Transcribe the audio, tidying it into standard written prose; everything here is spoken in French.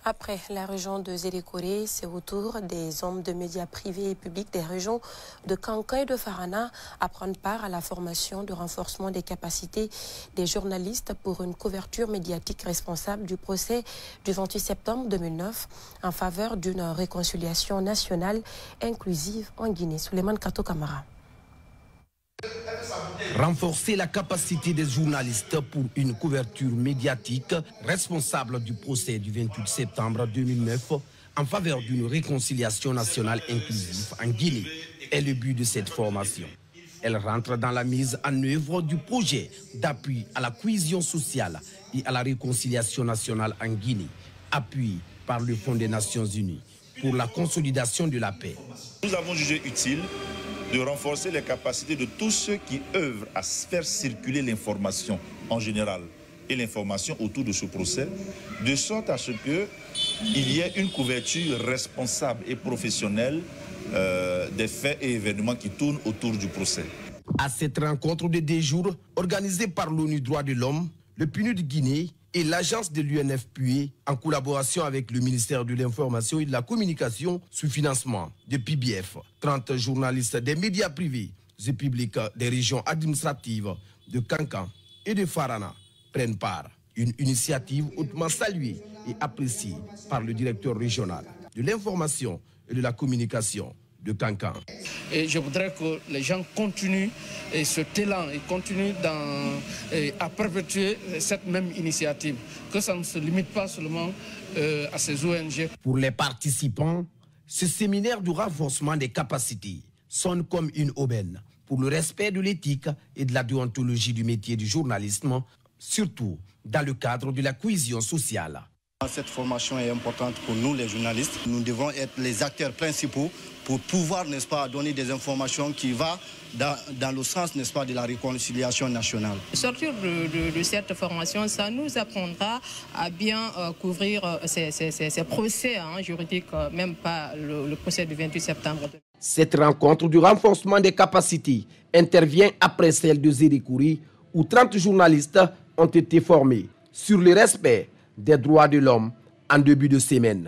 Après la région de Zélékoré, c'est au tour des hommes de médias privés et publics des régions de Kanka et de Farana à prendre part à la formation de renforcement des capacités des journalistes pour une couverture médiatique responsable du procès du 28 septembre 2009 en faveur d'une réconciliation nationale inclusive en Guinée. Souleymane Kato Kamara. Renforcer la capacité des journalistes pour une couverture médiatique responsable du procès du 28 septembre 2009 en faveur d'une réconciliation nationale inclusive en Guinée est le but de cette formation. Elle rentre dans la mise en œuvre du projet d'appui à la cohésion sociale et à la réconciliation nationale en Guinée, appuyé par le Fonds des Nations Unies pour la consolidation de la paix. Nous avons jugé utile de renforcer les capacités de tous ceux qui œuvrent à faire circuler l'information en général et l'information autour de ce procès, de sorte à ce qu'il y ait une couverture responsable et professionnelle des faits et événements qui tournent autour du procès. À cette rencontre de 2 jours, organisée par l'ONU Droits de l'Homme, le PNUD Guinée et l'agence de l'UNFPA, en collaboration avec le ministère de l'Information et de la Communication, sous financement de PBF, 30 journalistes des médias privés et publics des régions administratives de Kankan et de Farana prennent part. Une initiative hautement saluée et appréciée par le directeur régional de l'Information et de la Communication de Kankan. Et je voudrais que les gens continuent cet élan et continuent à perpétuer cette même initiative, que ça ne se limite pas seulement à ces ONG. Pour les participants, ce séminaire du renforcement des capacités sonne comme une aubaine pour le respect de l'éthique et de la déontologie du métier du journalisme, surtout dans le cadre de la cohésion sociale. Cette formation est importante pour nous, les journalistes. Nous devons être les acteurs principaux pour pouvoir, n'est-ce pas, donner des informations qui vont dans le sens, n'est-ce pas, de la réconciliation nationale. Sortir de cette formation, ça nous apprendra à bien couvrir ces procès juridiques, même pas le procès du 28 septembre. Cette rencontre du renforcement des capacités intervient après celle de Zélékoré, où 30 journalistes ont été formés sur le respect des droits de l'homme en début de semaine.